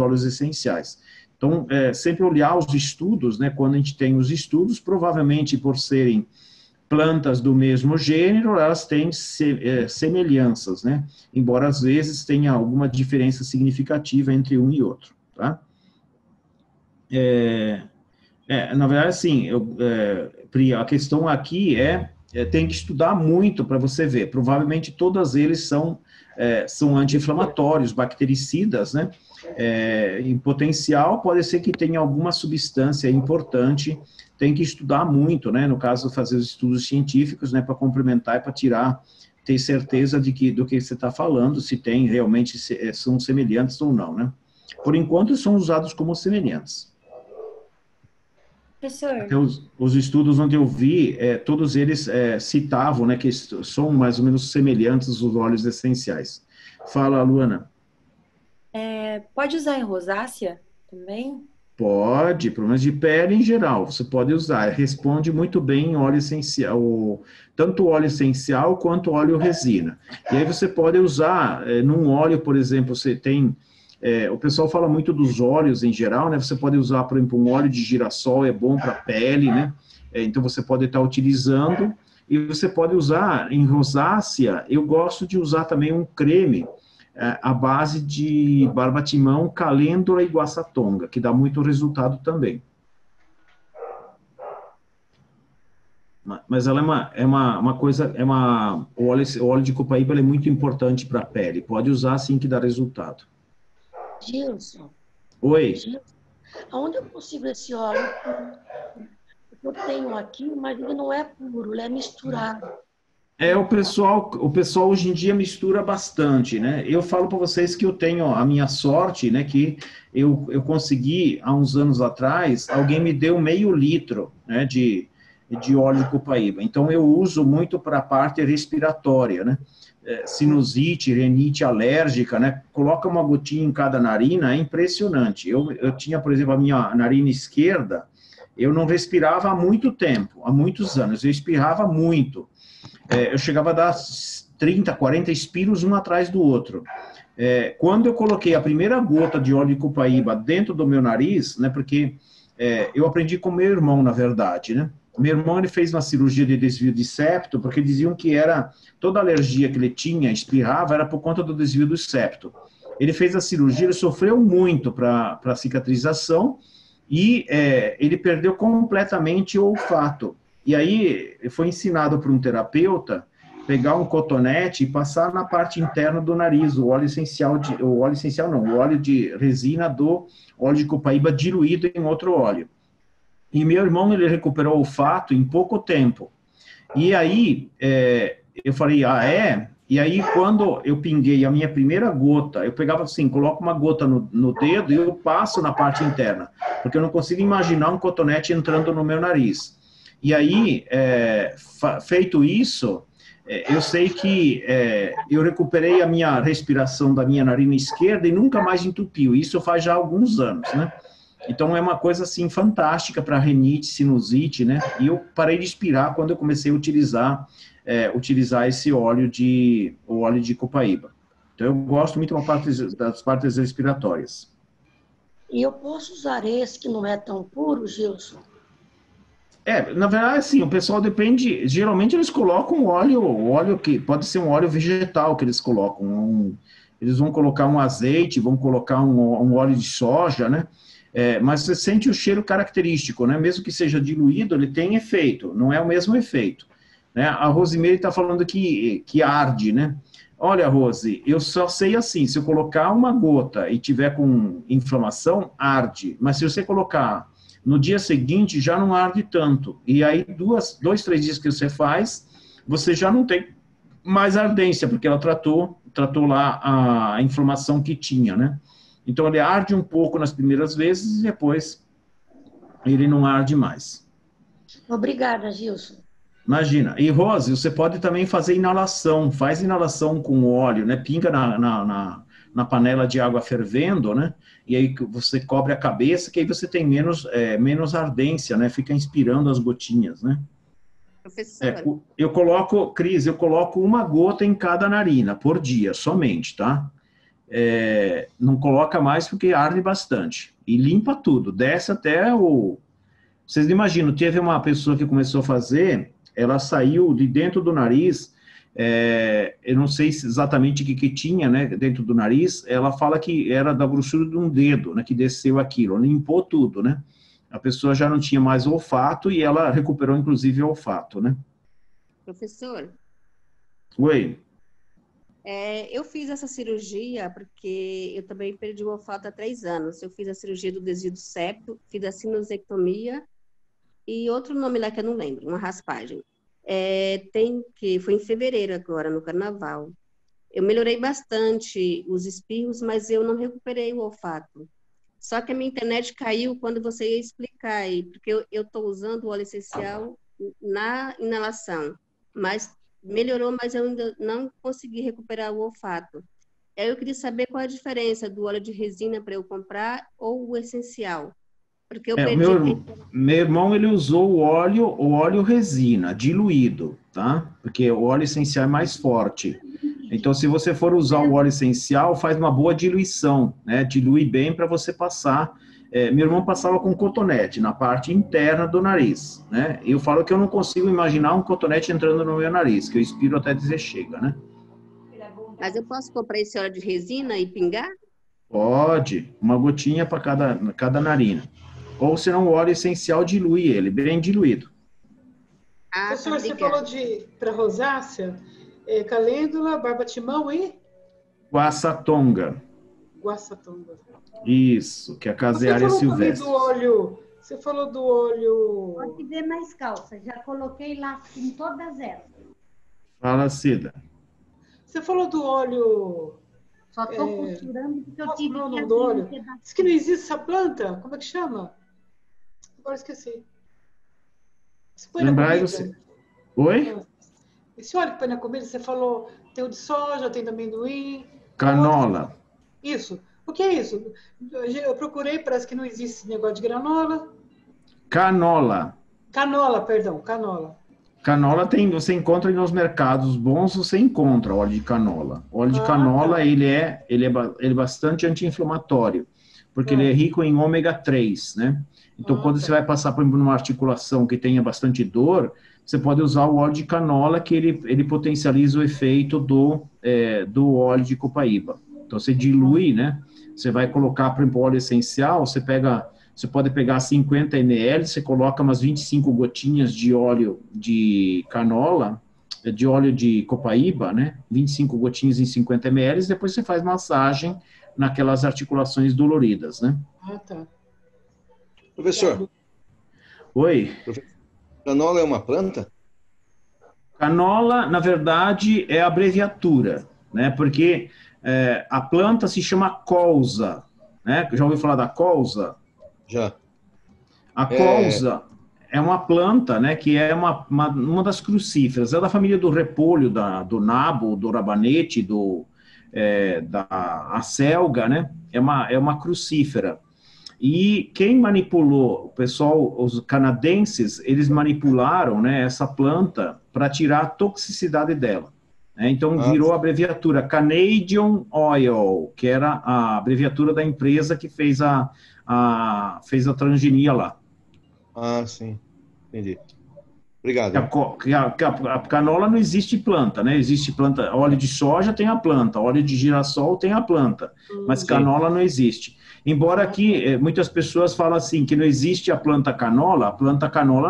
óleos essenciais. Então, sempre olhar os estudos, né, quando a gente tem os estudos, provavelmente por serem plantas do mesmo gênero, elas têm semelhanças, né, embora às vezes tenha alguma diferença significativa entre um e outro, tá? Na verdade, assim, Pri, a questão aqui tem que estudar muito para você ver. Provavelmente todas eles são anti-inflamatórios, bactericidas, né? Em potencial, pode ser que tenha alguma substância importante, tem que estudar muito, né? No caso, fazer os estudos científicos, né? Para complementar e para ter certeza do que você está falando, se tem realmente, são semelhantes ou não, né? Por enquanto, são usados como semelhantes. Professor. Até os estudos onde eu vi, todos eles citavam, né, que são mais ou menos semelhantes os óleos essenciais. Fala, Luana. Pode usar em rosácea também? Pode, problemas de pele em geral, você pode usar, responde muito bem em óleo essencial, tanto óleo essencial quanto óleo resina. E aí você pode usar, num óleo, por exemplo, você tem, o pessoal fala muito dos óleos em geral, né? Você pode usar, por exemplo, um óleo de girassol, é bom para a pele, né? Então você pode estar utilizando, e você pode usar em rosácea, eu gosto de usar também um creme, à base de barbatimão, calêndula e guaçatonga, que dá muito resultado também. Mas ela uma coisa, o óleo de copaíba ele é muito importante para a pele, pode usar assim que dá resultado. Gilson, Oi? Gilson, aonde eu consigo esse óleo? Eu tenho aqui, mas ele não é puro, ele é misturado. O pessoal hoje em dia mistura bastante, né? Eu falo para vocês que eu tenho a minha sorte, né? Que eu consegui, há uns anos atrás, alguém me deu meio litro, né? De óleo de copaíba. Então, eu uso muito para a parte respiratória, né? Sinusite, rinite alérgica, né? Coloca uma gotinha em cada narina, é impressionante. Eu tinha, por exemplo, a minha narina esquerda, eu não respirava há muito tempo, há muitos anos, eu espirrava muito. Eu chegava a dar 30, 40 espiros um atrás do outro. Quando eu coloquei a primeira gota de óleo de copaíba dentro do meu nariz, né, porque eu aprendi com meu irmão, na verdade, né? Meu irmão ele fez uma cirurgia de desvio de septo, porque diziam que era toda a alergia que ele tinha, espirrava, era por conta do desvio do septo. Ele fez a cirurgia, ele sofreu muito para a cicatrização e ele perdeu completamente o olfato. E aí foi ensinado por um terapeuta pegar um cotonete e passar na parte interna do nariz, o óleo de resina do óleo de copaíba diluído em outro óleo. E meu irmão, ele recuperou o olfato em pouco tempo. E aí, eu falei, E aí, quando eu pinguei a minha primeira gota, eu pegava assim, coloco uma gota no dedo e eu passo na parte interna, porque eu não consigo imaginar um cotonete entrando no meu nariz. E aí, feito isso, eu sei que eu recuperei a minha respiração da minha narina esquerda e nunca mais entupiu. Isso faz já alguns anos, né? Então, é uma coisa, assim, fantástica para rinite, sinusite, né? E eu parei de espirrar quando eu comecei a utilizar esse óleo de copaíba. Então, eu gosto muito das partes respiratórias. E eu posso usar esse que não é tão puro, Gilson? Na verdade, assim, o pessoal depende, geralmente eles colocam óleo que pode ser um óleo vegetal que eles colocam, eles vão colocar um azeite, vão colocar um óleo de soja, né? Mas você sente o cheiro característico, né? Mesmo que seja diluído, ele tem efeito, não é o mesmo efeito, né? A Rosimeire está falando que arde, né? Olha, Rose, eu só sei assim, se eu colocar uma gota e tiver com inflamação, arde, mas se você colocar no dia seguinte já não arde tanto. E aí, 2, 3 dias que você faz, você já não tem mais ardência, porque ela tratou lá a inflamação que tinha, né? Então, ele arde um pouco nas primeiras vezes e depois ele não arde mais. Obrigada, Gilson. Imagina. E, Rose, você pode também fazer inalação. Faz inalação com óleo, né? Pinga na panela de água fervendo, né? E aí você cobre a cabeça, que aí você tem menos ardência, né? Fica inspirando as gotinhas, né? Professor. Cris, eu coloco uma gota em cada narina por dia, somente, tá? Não coloca mais porque arde bastante. E limpa tudo, desce até o... Vocês não imaginam, teve uma pessoa que começou a fazer, ela saiu de dentro do nariz, eu não sei exatamente o que tinha, né, dentro do nariz, ela fala que era da grossura de um dedo, né, que desceu aquilo, limpou tudo, né? A pessoa já não tinha mais olfato e ela recuperou, inclusive, o olfato, né? Professor. Oi. Eu fiz essa cirurgia porque eu também perdi o olfato há 3 anos. Eu fiz a cirurgia do desvio do septo, fiz a sinusectomia e outro nome lá que eu não lembro, uma raspagem. Foi em fevereiro agora, no carnaval. Eu melhorei bastante os espirros, mas eu não recuperei o olfato. Só que a minha internet caiu quando você ia explicar aí, porque eu estou usando o óleo essencial na inalação, mas melhorou, mas eu ainda não consegui recuperar o olfato. Eu queria saber qual a diferença do óleo de resina para eu comprar ou o essencial. Porque eu É, perdi. meu irmão, ele usou o óleo resina, diluído, tá? Porque o óleo essencial é mais forte. Então, se você for usar o óleo essencial, faz uma boa diluição, né? Dilui bem para você passar. Meu irmão passava com cotonete na parte interna do nariz, né? E eu falo que eu não consigo imaginar um cotonete entrando no meu nariz, que eu espiro até dizer chega, né? Mas eu posso comprar esse óleo de resina e pingar? Pode, uma gotinha para cada narina. Ou se não, o óleo essencial dilui ele, bem diluído. Ah, Professor, você obrigada. falou para rosácea, calêndula, barbatimão e Guaçatonga. guaçatonga. Isso, que é a Casearia silvestre. Você falou do óleo... Pode ver mais calça, já coloquei lá em todas elas. Fala, Cida. Você falou do óleo... Só estou costurando porque eu Nossa, tive não, que não, abrir do um óleo. pedaço. Diz que não existe essa planta. Como é que chama? Agora esqueci. Você põe na Lembrai comida. você. Oi? Esse óleo que põe na comida, você falou, tem o de soja, tem do amendoim. Canola. Isso. O que é isso? Eu procurei, parece que não existe esse negócio de granola. Canola. Canola, perdão, canola. Canola você encontra nos mercados bons, você encontra óleo de canola. O óleo de canola, tá. ele é bastante anti-inflamatório, porque ele é rico em ômega 3, né? Então, quando você vai passar por uma articulação que tenha bastante dor, você pode usar o óleo de canola, que ele potencializa o efeito do óleo de copaíba. Então, você dilui, né? Você vai colocar, por exemplo, óleo essencial, você pode pegar 50 ml, você coloca umas 25 gotinhas de óleo de canola, de óleo de copaíba, né? 25 gotinhas em 50 ml, depois você faz massagem naquelas articulações doloridas, né? Ah, tá. Professor, Oi? canola é uma planta? Canola, na verdade, é a abreviatura, né? Porque a planta se chama colza, né? Já ouviu falar da colza? Já. A colza é uma planta, né, que é uma das crucíferas, é da família do repolho, do nabo, do rabanete, da acelga, né, é uma crucífera. E quem manipulou, o pessoal, os canadenses, eles manipularam, né, essa planta para tirar a toxicidade dela. Né? Então, virou a abreviatura Canadian Oil, que era a abreviatura da empresa que fez fez a transgenia lá. Ah, sim. Entendi. Obrigado. A canola não existe planta, né? Existe planta, óleo de soja tem a planta, óleo de girassol tem a planta, mas canola não existe. Embora aqui muitas pessoas falam assim, que não existe a planta canola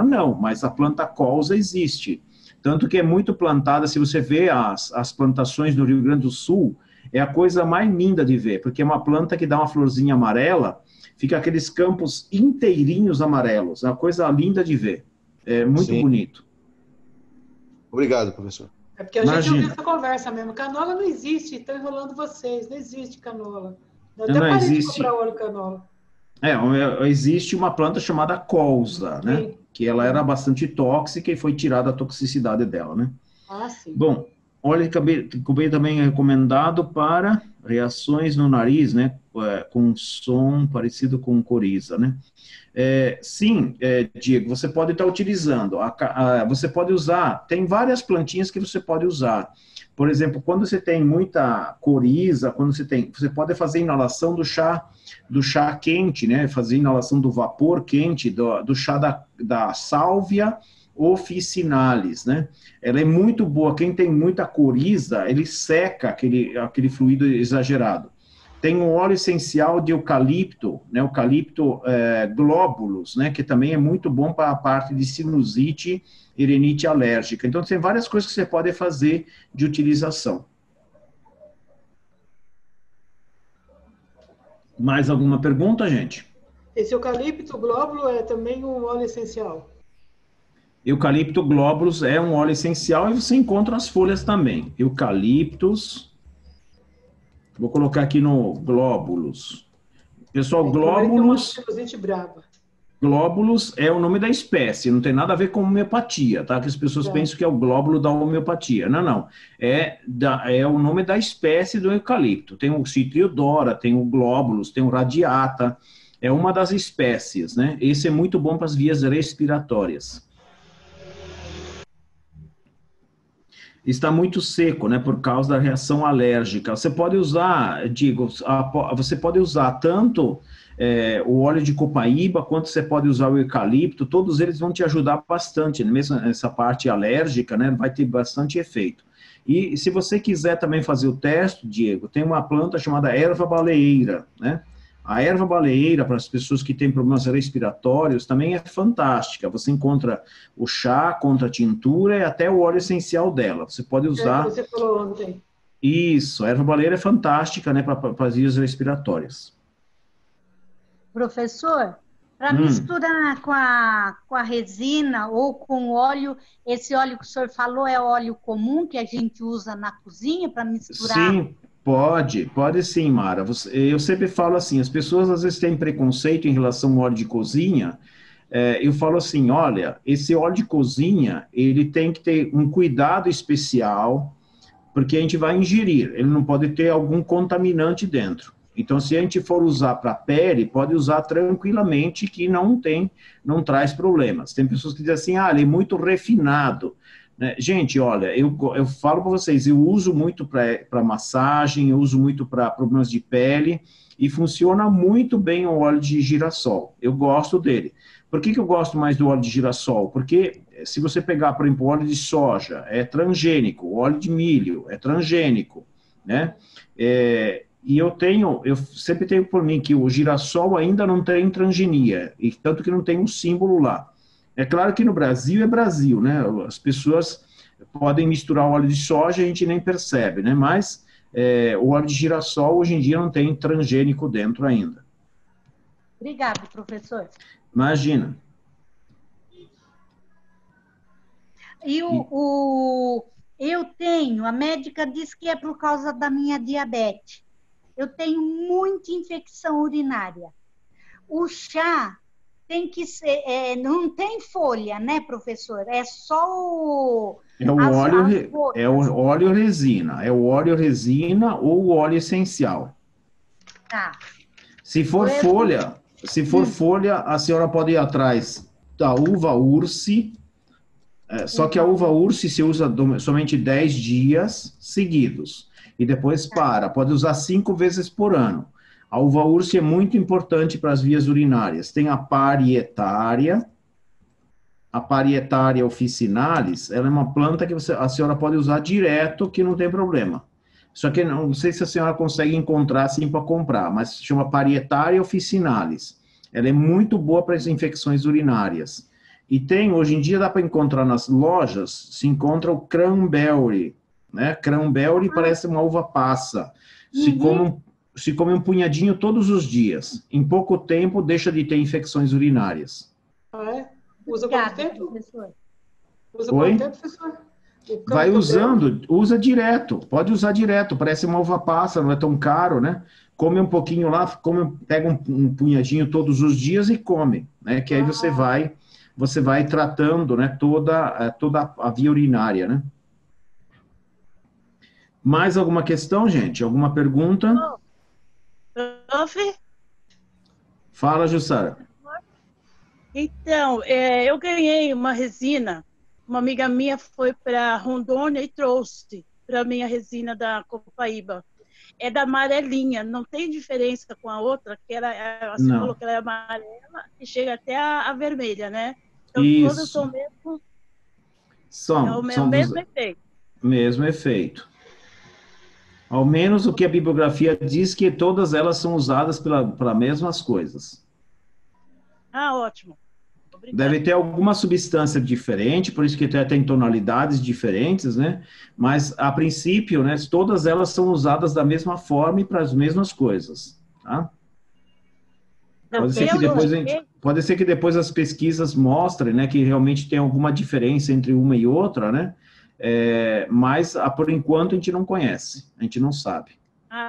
não, mas a planta colza existe. Tanto que é muito plantada, se você vê as plantações no Rio Grande do Sul, é a coisa mais linda de ver, porque é uma planta que dá uma florzinha amarela, fica aqueles campos inteirinhos amarelos, é uma coisa linda de ver, é muito bonito. Obrigado, professor. É porque a gente ouviu essa conversa mesmo, canola não existe, estão enrolando vocês, não existe canola. Eu até parei de comprar óleo canola. Existe uma planta chamada colza, né? Que ela era bastante tóxica e foi tirada a toxicidade dela, né? Ah, sim. Bom, óleo de copaíba também é recomendado para reações no nariz, né? Com som parecido com coriza, né? Sim, Diego, você pode estar utilizando. Você pode usar, tem várias plantinhas que você pode usar. Por exemplo, quando você tem muita coriza, você pode fazer inalação do chá quente, né? Fazer inalação do vapor quente, do chá da sálvia officinalis, né? Ela é muito boa. Quem tem muita coriza, ele seca aquele fluido exagerado. Tem um óleo essencial de eucalipto, né? Eucalipto glóbulos, né? Que também é muito bom para a parte de sinusite e rinite alérgica. Então, tem várias coisas que você pode fazer de utilização. Mais alguma pergunta, gente? Esse eucalipto glóbulo é também um óleo essencial? Eucalipto glóbulos é um óleo essencial e você encontra as folhas também. Eucaliptus. Vou colocar aqui no glóbulos. Pessoal, glóbulos é o nome da espécie, não tem nada a ver com homeopatia, tá? Que as pessoas pensam que é o glóbulo da homeopatia. Não. É o nome da espécie do eucalipto. Tem o citriodora, tem o glóbulos, tem o radiata. É uma das espécies, né? Esse é muito bom para as vias respiratórias. Está muito seco, né, por causa da reação alérgica. Você pode usar, você pode usar tanto o óleo de copaíba, quanto você pode usar o eucalipto, todos eles vão te ajudar bastante, mesmo nessa parte alérgica, né, vai ter bastante efeito. E se você quiser também fazer o teste, Diego, tem uma planta chamada erva baleeira, né? A erva baleeira, para as pessoas que têm problemas respiratórios, também é fantástica. Você encontra o chá contra a tintura e até o óleo essencial dela. Você pode usar... Você falou ontem. Isso, a erva baleeira é fantástica, né, para as vias respiratórias. Professor, para misturar com a resina ou com o óleo, esse óleo que o senhor falou é óleo comum que a gente usa na cozinha para misturar? Sim, pode sim, Mara. Eu sempre falo assim, as pessoas às vezes têm preconceito em relação ao óleo de cozinha. Eu falo assim, olha, esse óleo de cozinha, ele tem que ter um cuidado especial, porque a gente vai ingerir, ele não pode ter algum contaminante dentro. Então, se a gente for usar para pele, pode usar tranquilamente, que não traz problemas. Tem pessoas que dizem assim, ele é muito refinado. Gente, olha, eu falo para vocês, eu uso muito para massagem, eu uso muito para problemas de pele, e funciona muito bem o óleo de girassol. Eu gosto dele. Por que eu gosto mais do óleo de girassol? Porque se você pegar, por exemplo, o óleo de soja, é transgênico, o óleo de milho é transgênico, né? E eu sempre tenho por mim que o girassol ainda não tem transgenia, e tanto que não tem um símbolo lá. É claro que no Brasil é Brasil, né? As pessoas podem misturar o óleo de soja e a gente nem percebe, né? Mas o óleo de girassol hoje em dia não tem transgênico dentro ainda. Obrigado, professor. Imagina. Eu tenho, a médica disse que é por causa da minha diabetes. Eu tenho muita infecção urinária. O chá tem que ser, não tem folha, né, professor? É só o óleo resina. É o óleo resina ou o óleo essencial. Tá. Se for folha, a senhora pode ir atrás da uva ursi. Só que a uva ursi se usa somente 10 dias seguidos. E depois pode usar 5 vezes por ano. A uva ursi é muito importante para as vias urinárias. Tem a parietária officinalis, ela é uma planta que a senhora pode usar direto, que não tem problema. Só que não sei se a senhora consegue encontrar assim para comprar, mas se chama parietária officinalis. Ela é muito boa para as infecções urinárias. E hoje em dia dá para encontrar nas lojas, se encontra o cranberry, né? Cranberry parece uma uva passa. Se come um punhadinho todos os dias. Em pouco tempo, deixa de ter infecções urinárias. Usa quanto tempo? Professor? Usa Oi? quanto tempo, professor? Vai usando, usa direto. Pode usar direto. Parece uma uva passa, não é tão caro, né? Come um pouquinho lá, pega um punhadinho todos os dias e come, né? Que aí você vai tratando, né, toda a via urinária, né? Mais alguma questão, gente? Alguma pergunta? Prof? Fala, Jussara. Então, eu ganhei uma resina. Uma amiga minha foi para Rondônia e trouxe para mim a resina da Copaíba. É da amarelinha, não tem diferença com a outra, que você falou que ela é amarela e chega até a vermelha, né? Então, todas são o mesmo efeito. Mesmo efeito. Ao menos o que a bibliografia diz, que todas elas são usadas para mesmas coisas. Ótimo. Obrigada. Deve ter alguma substância diferente, por isso que tem tonalidades diferentes, né? Mas, a princípio, né, todas elas são usadas da mesma forma e para as mesmas coisas, tá? Pode ser que depois as pesquisas mostrem, né, que realmente tem alguma diferença entre uma e outra, né? Mas, por enquanto, a gente não conhece, a gente não sabe.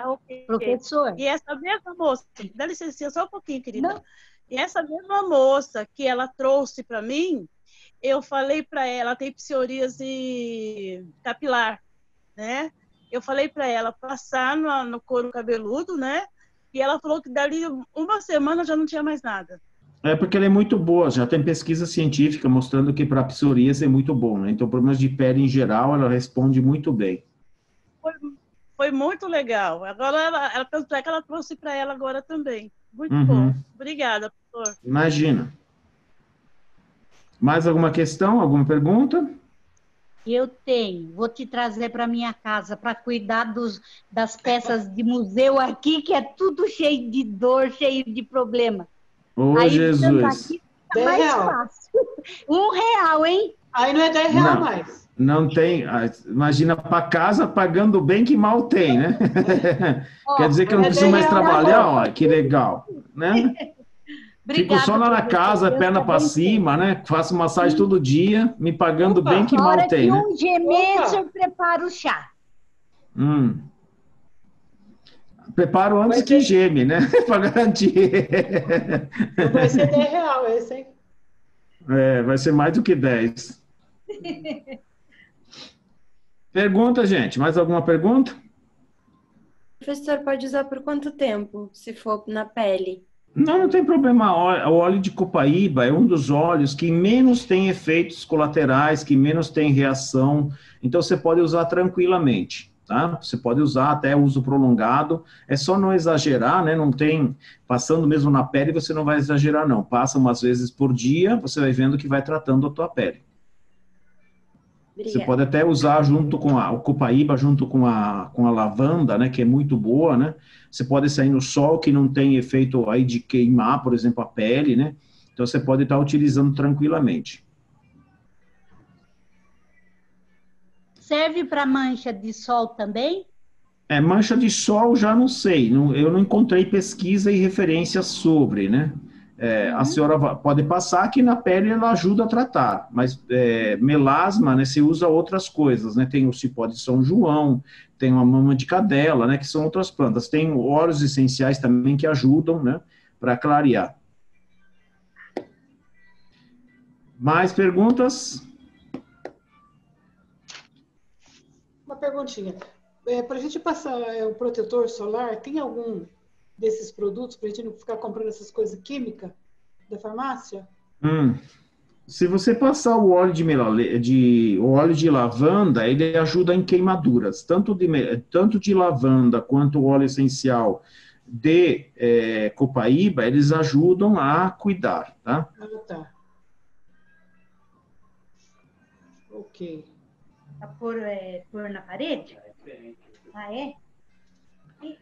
Ok. Professor. E essa mesma moça, dá licença só um pouquinho, querida. Não. E essa mesma moça que ela trouxe para mim, eu falei para ela tem psoríase capilar, né? Eu falei para ela passar no couro cabeludo, né? E ela falou que dali uma semana já não tinha mais nada. É porque ela é muito boa, já tem pesquisa científica mostrando que para psoríase é muito bom, né? Então, problemas de pele em geral, ela responde muito bem. Foi muito legal. Agora, tanto é que ela trouxe para ela agora também. Muito bom. Obrigada, professor. Imagina. Mais alguma questão, alguma pergunta? Eu tenho. Vou te trazer para minha casa para cuidar das peças de museu aqui, que é tudo cheio de dor, cheio de problema. Ô, aí, Jesus. Aqui fica mais fácil. R$1, hein? Aí não é R$10 mais. Não tem. Imagina, para casa pagando bem que mal tem, né? Quer dizer que eu não preciso mais trabalhar? Ó, que legal, né? Fico só lá na casa, perna para cima, né? Faço massagem todo dia, me pagando bem que mal tem, né? Na hora que um gemer, o senhor prepara o chá. Preparo antes que geme, né? Para garantir. Vai ser R$10 esse, hein? Vai ser mais do que 10. Pergunta, gente. Mais alguma pergunta? Professor, pode usar por quanto tempo, se for na pele? Não tem problema. O óleo de copaíba é um dos óleos que menos tem efeitos colaterais, que menos tem reação. Então, você pode usar tranquilamente. Tá? Você pode usar até uso prolongado, é só não exagerar, né? Não tem, passando mesmo na pele, você não vai exagerar não, passa umas vezes por dia, você vai vendo que vai tratando a tua pele. Obrigada. Você pode até usar junto com o copaíba, junto com a lavanda, né? Que é muito boa, né? Você pode sair no sol, que não tem efeito aí de queimar, por exemplo, a pele, né? Então, você pode estar utilizando tranquilamente. Serve para mancha de sol também? Mancha de sol já não sei, eu não encontrei pesquisa e referências sobre, né? A senhora pode passar que na pele ela ajuda a tratar, mas melasma, né, você usa outras coisas, né? Tem o cipó de São João, tem uma mama de cadela, né, que são outras plantas. Tem óleos essenciais também que ajudam, né, para clarear. Mais perguntas? Uma perguntinha. Para a gente passar o protetor solar, tem algum desses produtos para a gente não ficar comprando essas coisas químicas da farmácia? Se você passar o óleo o óleo de lavanda, ele ajuda em queimaduras, tanto de lavanda quanto o óleo essencial de copaíba, eles ajudam a cuidar, tá? Ah, tá. Ok. Pôr na parede? Ah, é? E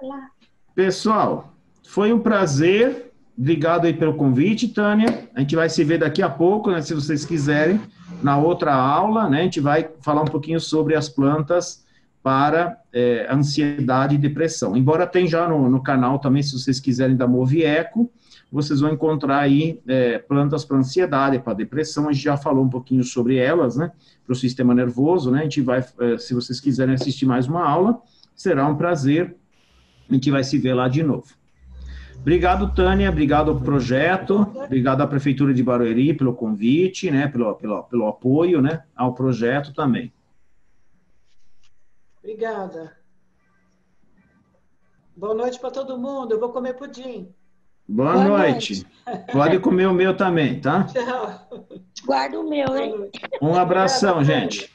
lá. Pessoal, foi um prazer. Obrigado aí pelo convite, Tânia. A gente vai se ver daqui a pouco, né, se vocês quiserem, na outra aula, né? A gente vai falar um pouquinho sobre as plantas para ansiedade e depressão. Embora tenha já no canal também, se vocês quiserem, da Movieco, vocês vão encontrar aí plantas para ansiedade, para depressão. A gente já falou um pouquinho sobre elas, né? Para o sistema nervoso, né? A gente vai, se vocês quiserem assistir mais uma aula, será um prazer. A gente vai se ver lá de novo. Obrigado, Tânia, obrigado ao projeto, obrigado à Prefeitura de Barueri pelo convite, né? Pelo apoio, né? Ao projeto também. Obrigada. Boa noite para todo mundo. Eu vou comer pudim. Boa noite. Pode comer o meu também, tá? Tchau. Guarda o meu, hein? Um abração, gente.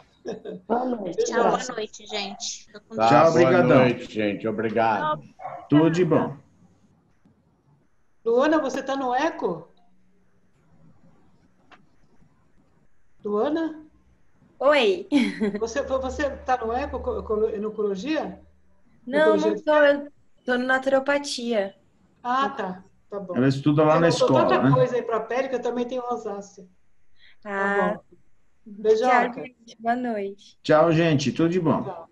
Boa noite. Tchau, boa noite, gente. Tchau, obrigadão. Boa noite, gente. Obrigado. Tudo de bom. Luana, você está no eco? Luana? Oi. Você está no eco, no ecologia? Não, não estou. Eu estou na naturopatia. Ah, tá. Tá bom. Ela estuda lá na escola, tanta né? coisa aí para a pele que eu também tenho rosácea. Ah, tá bom. Beijoca. tchau, gente. Boa noite. Tchau, gente. Tudo de bom. Tchau.